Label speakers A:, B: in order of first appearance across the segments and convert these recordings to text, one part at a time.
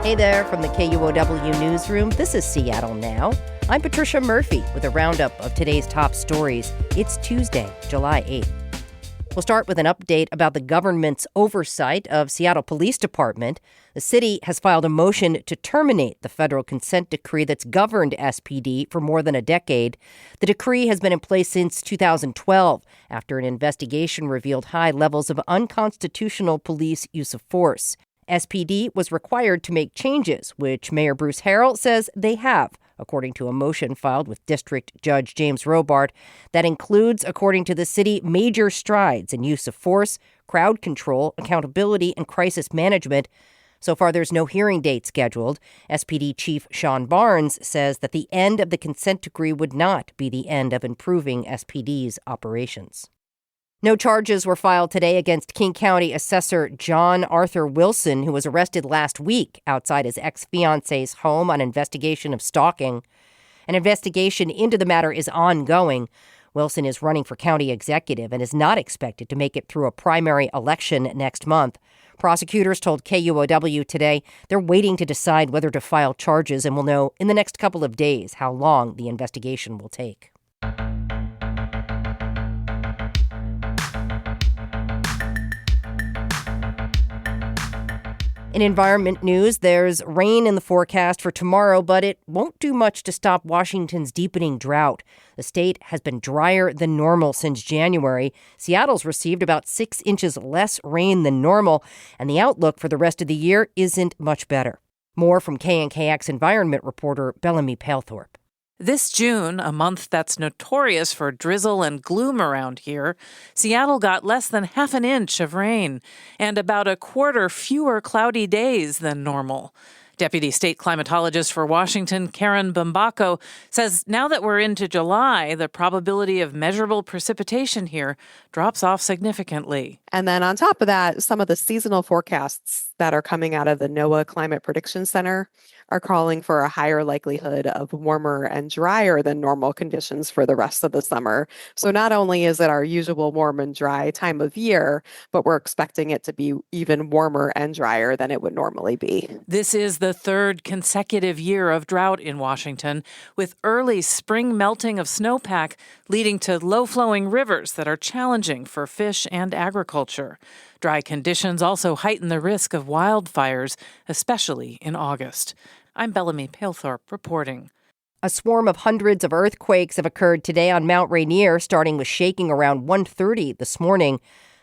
A: Hey there from the KUOW newsroom. This is Seattle Now. I'm Patricia Murphy with a roundup of today's top stories. It's Tuesday, July 8th. We'll start with an update about the government's oversight of Seattle Police Department. The city has filed a motion to terminate the federal consent decree that's governed SPD for more than a decade. The decree has been in place since 2012 after an investigation revealed high levels of unconstitutional police use of force. SPD was required to make changes, which Mayor Bruce Harrell says they have, according to a motion filed with District Judge James Robart, that includes, according to the city, major strides in use of force, crowd control, accountability, and crisis management. So far, there's no hearing date scheduled. SPD Chief Sean Barnes says that the end of the consent decree would not be the end of improving SPD's operations. No charges were filed today against King County Assessor John Arthur Wilson, who was arrested last week outside his ex-fiancee's home on investigation of stalking. An investigation into the matter is ongoing. Wilson is running for county executive and is not expected to make it through a primary election next month. Prosecutors told KUOW today they're waiting to decide whether to file charges and will know in the next couple of days how long the investigation will take. In environment news, there's rain in the forecast for tomorrow, but it won't do much to stop Washington's deepening drought. The state has been drier than normal since January. Seattle's received about 6 inches less rain than normal, and the outlook for the rest of the year isn't much better. More from KNKX environment reporter Bellamy Palethorpe.
B: This June, a month that's notorious for drizzle and gloom around here, Seattle got less than half an inch of rain and about a quarter fewer cloudy days than normal. Deputy State Climatologist for Washington, Karen Bambacco, says now that we're into July, the probability of measurable precipitation here drops off significantly.
C: And then on top of that, some of the seasonal forecasts that are coming out of the NOAA Climate Prediction Center are calling for a higher likelihood of warmer and drier than normal conditions for the rest of the summer. So not only is it our usual warm and dry time of year, but we're expecting it to be even warmer and drier than it would normally be.
B: This is the third consecutive year of drought in Washington, with early spring melting of snowpack leading to low-flowing rivers that are challenging for fish and agriculture. Dry conditions also heighten the risk of wildfires, especially in August. I'm Bellamy Palethorpe reporting.
A: A swarm of hundreds of earthquakes have occurred today on Mount Rainier, starting with shaking around 1:30 this morning.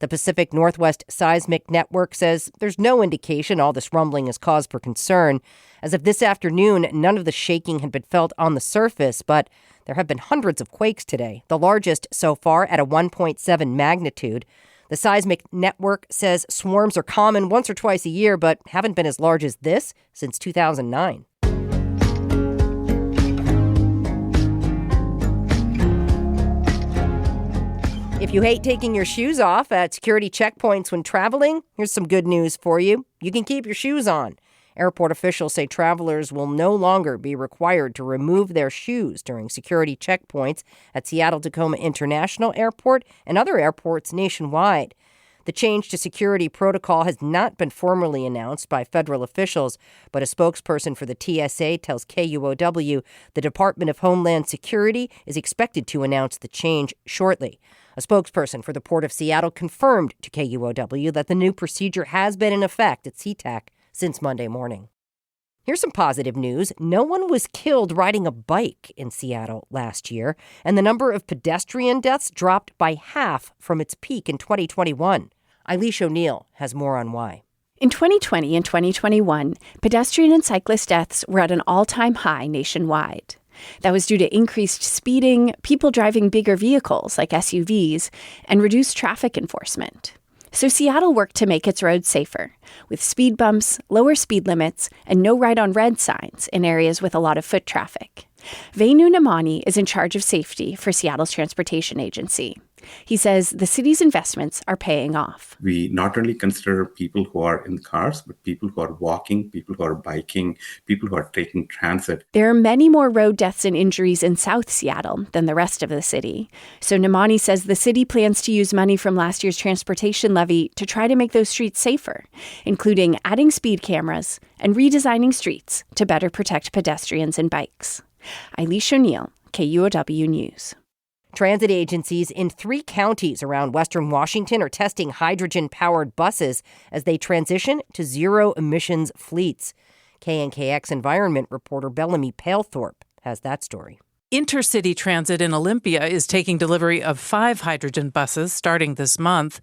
A: The Pacific Northwest Seismic Network says there's no indication all this rumbling is cause for concern. As of this afternoon, none of the shaking had been felt on the surface, but there have been hundreds of quakes today, the largest so far at a 1.7 magnitude. The Seismic Network says swarms are common once or twice a year, but haven't been as large as this since 2009. If you hate taking your shoes off at security checkpoints when traveling, here's some good news for you. You can keep your shoes on. Airport officials say travelers will no longer be required to remove their shoes during security checkpoints at Seattle-Tacoma International Airport and other airports nationwide. The change to security protocol has not been formally announced by federal officials, but a spokesperson for the TSA tells KUOW the Department of Homeland Security is expected to announce the change shortly. A spokesperson for the Port of Seattle confirmed to KUOW that the new procedure has been in effect at SeaTac since Monday morning. Here's some positive news. No one was killed riding a bike in Seattle last year, and the number of pedestrian deaths dropped by half from its peak in 2021. Eilish O'Neill has more on why.
D: In 2020 and 2021, pedestrian and cyclist deaths were at an all-time high nationwide. That was due to increased speeding, people driving bigger vehicles like SUVs, and reduced traffic enforcement. So Seattle worked to make its roads safer, with speed bumps, lower speed limits, and no ride on red signs in areas with a lot of foot traffic. Venu Namani is in charge of safety for Seattle's transportation agency. He says the city's investments are paying off.
E: We not only consider people who are in cars, but people who are walking, people who are biking, people who are taking transit.
D: There are many more road deaths and injuries in South Seattle than the rest of the city. So Namani says the city plans to use money from last year's transportation levy to try to make those streets safer, including adding speed cameras and redesigning streets to better protect pedestrians and bikes. Eilish O'Neill, KUOW News.
A: Transit agencies in 3 counties around western Washington are testing hydrogen-powered buses as they transition to zero-emissions fleets. KNKX environment reporter Bellamy Palethorpe has that story.
B: Intercity Transit in Olympia is taking delivery of 5 hydrogen buses starting this month.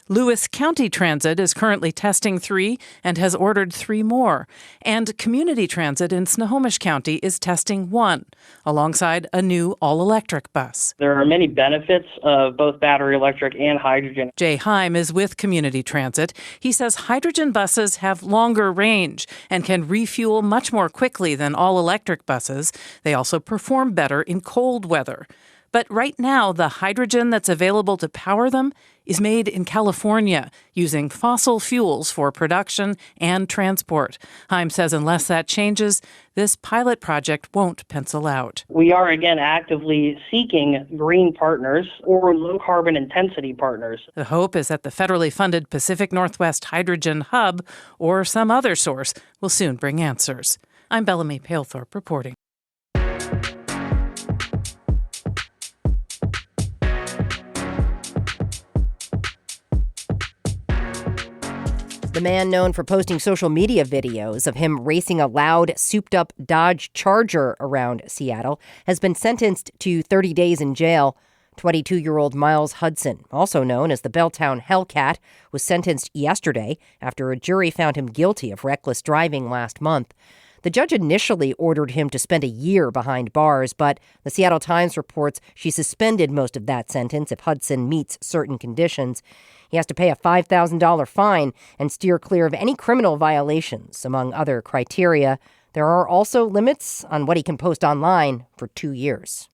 B: Lewis County Transit is currently testing 3 and has ordered 3 more. And Community Transit in Snohomish County is testing 1, alongside a new all-electric bus.
F: There are many benefits of both battery electric and hydrogen.
B: Jay Heim is with Community Transit. He says hydrogen buses have longer range and can refuel much more quickly than all-electric buses. They also perform better in cold weather. But right now, the hydrogen that's available to power them is made in California, using fossil fuels for production and transport. Heim says unless that changes, this pilot project won't pencil out.
F: We are, again, actively seeking green partners or low carbon intensity partners.
B: The hope is that the federally funded Pacific Northwest Hydrogen Hub or some other source will soon bring answers. I'm Bellamy Palethorpe reporting.
A: The man known for posting social media videos of him racing a loud, souped-up Dodge Charger around Seattle has been sentenced to 30 days in jail. 22-year-old Miles Hudson, also known as the Belltown Hellcat, was sentenced yesterday after a jury found him guilty of reckless driving last month. The judge initially ordered him to spend a year behind bars, but the Seattle Times reports she suspended most of that sentence if Hudson meets certain conditions. He has to pay a $5,000 fine and steer clear of any criminal violations, among other criteria. There are also limits on what he can post online for 2 years.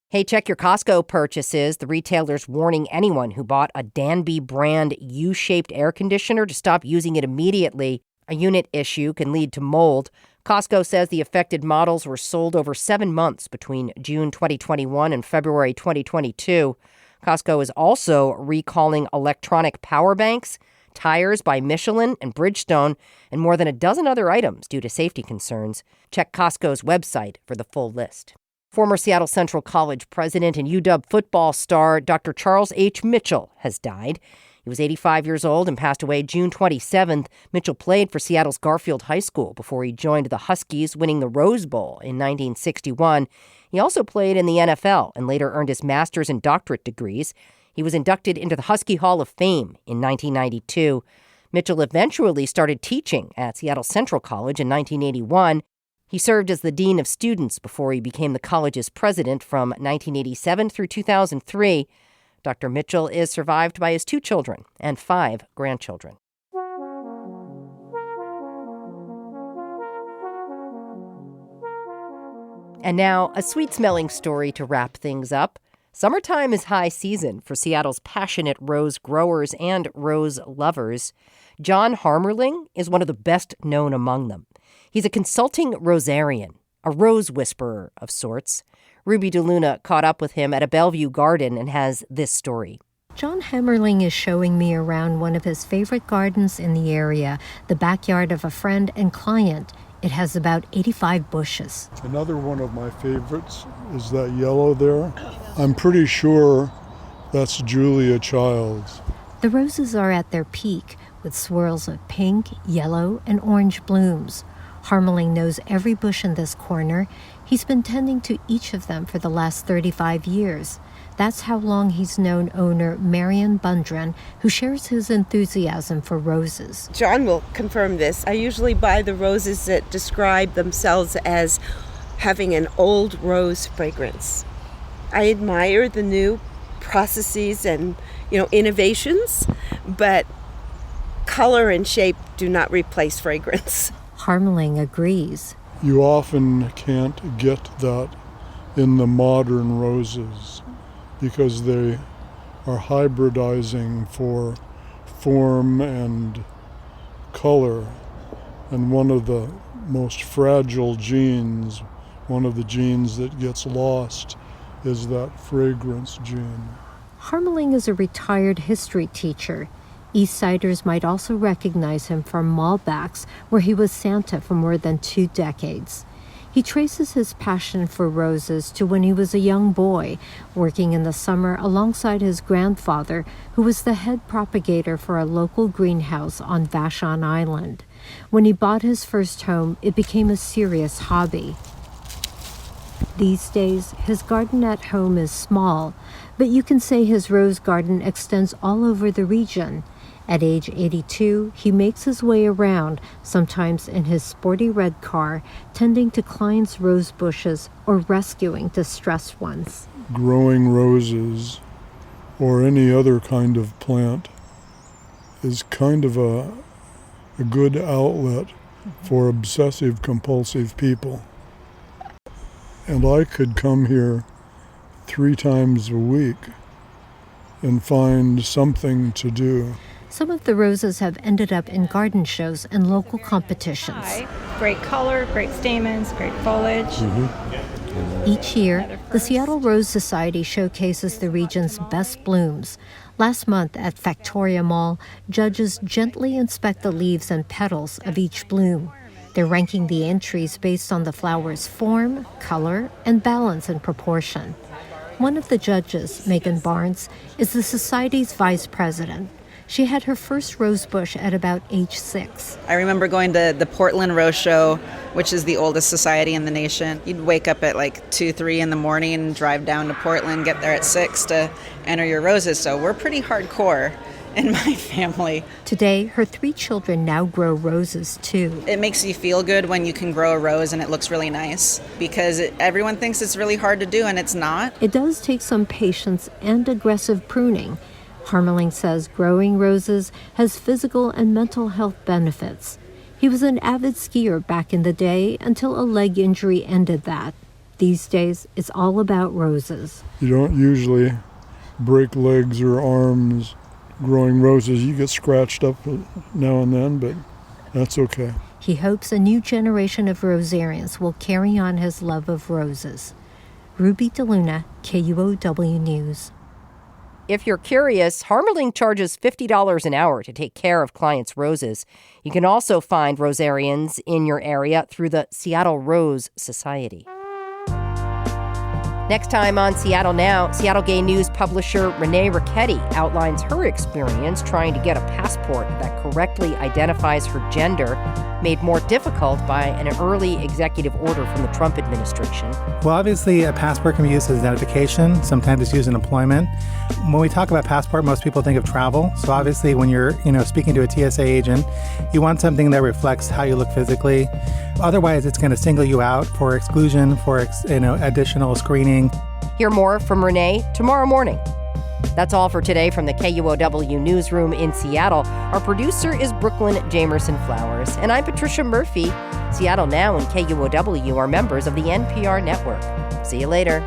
A: Hey, check your Costco purchases. The retailer's warning anyone who bought a Danby brand U-shaped air conditioner to stop using it immediately. A unit issue can lead to mold. Costco says the affected models were sold over 7 months between June 2021 and February 2022. Costco is also recalling electronic power banks, tires by Michelin and Bridgestone, and more than a dozen other items due to safety concerns. Check Costco's website for the full list. Former Seattle Central College president and UW football star Dr. Charles H. Mitchell has died. He was 85 years old and passed away June 27th. Mitchell played for Seattle's Garfield High School before he joined the Huskies, winning the Rose Bowl in 1961. He also played in the NFL and later earned his master's and doctorate degrees. He was inducted into the Husky Hall of Fame in 1992. Mitchell eventually started teaching at Seattle Central College in 1981. He served as the dean of students before he became the college's president from 1987 through 2003. Dr. Mitchell is survived by his 2 children and 5 grandchildren. And now, a sweet-smelling story to wrap things up. Summertime is high season for Seattle's passionate rose growers and rose lovers. John Harmerling is one of the best known among them. He's a consulting rosarian, a rose whisperer of sorts. Ruby DeLuna caught up with him at a Bellevue garden and has this story.
G: John Hammerling is showing me around one of his favorite gardens in the area, the backyard of a friend and client. It has about 85 bushes.
H: Another one of my favorites is that yellow there. I'm pretty sure that's Julia Childs.
G: The roses are at their peak, with swirls of pink, yellow, and orange blooms. Harmeling knows every bush in this corner. He's been tending to each of them for the last 35 years. That's how long he's known owner Marion Bundren, who shares his enthusiasm for roses.
I: John will confirm this. I usually buy the roses that describe themselves as having an old rose fragrance. I admire the new processes and, innovations, but color and shape do not replace fragrance.
G: Harmeling agrees.
H: You often can't get that in the modern roses because they are hybridizing for form and color. And one of the most fragile genes, one of the genes that gets lost, is that fragrance gene.
G: Harmeling is a retired history teacher. Eastsiders might also recognize him from Malbec's, where he was Santa for more than 2 decades. He traces his passion for roses to when he was a young boy, working in the summer alongside his grandfather, who was the head propagator for a local greenhouse on Vashon Island. When he bought his first home, it became a serious hobby. These days, his garden at home is small, but you can say his rose garden extends all over the region. At age 82, he makes his way around, sometimes in his sporty red car, tending to clients' rose bushes or rescuing distressed ones.
H: Growing roses or any other kind of plant is kind of a good outlet for obsessive-compulsive people. And I could come here 3 times a week and find something to do.
G: Some of the roses have ended up in garden shows and local competitions.
J: Great color, great stamens, great foliage.
G: Each year, the Seattle Rose Society showcases the region's best blooms. Last month at Factoria Mall, judges gently inspect the leaves and petals of each bloom. They're ranking the entries based on the flower's form, color, and balance and proportion. One of the judges, Megan Barnes, is the Society's vice president. She had her first rose bush at about age 6.
K: I remember going to the Portland Rose Show, which is the oldest society in the nation. You'd wake up at like 2, 3 in the morning and drive down to Portland, get there at 6 to enter your roses. So we're pretty hardcore in my family.
G: Today, her 3 children now grow roses too.
K: It makes you feel good when you can grow a rose and it looks really nice, because everyone thinks it's really hard to do, and it's not.
G: It does take some patience and aggressive pruning. Harmeling says growing roses has physical and mental health benefits. He was an avid skier back in the day until a leg injury ended that. These days, it's all about roses.
H: You don't usually break legs or arms growing roses. You get scratched up now and then, but that's okay.
G: He hopes a new generation of rosarians will carry on his love of roses. Ruby DeLuna, KUOW News.
A: If you're curious, Harmeling charges $50 an hour to take care of clients' roses. You can also find rosarians in your area through the Seattle Rose Society. Next time on Seattle Now, Seattle Gay News publisher Renee Ricchetti outlines her experience trying to get a passport that correctly identifies her gender, made more difficult by an early executive order from the Trump administration.
L: Well, obviously, a passport can be used as identification. Sometimes it's used in employment. When we talk about passport, most people think of travel. So obviously, when you're speaking to a TSA agent, you want something that reflects how you look physically. Otherwise, it's going to single you out for exclusion, for additional screening.
A: Hear more from Renee tomorrow morning. That's all for today from the KUOW Newsroom in Seattle. Our producer is Brooklyn Jamerson Flowers, and I'm Patricia Murphy. Seattle Now and KUOW are members of the NPR network. See you later.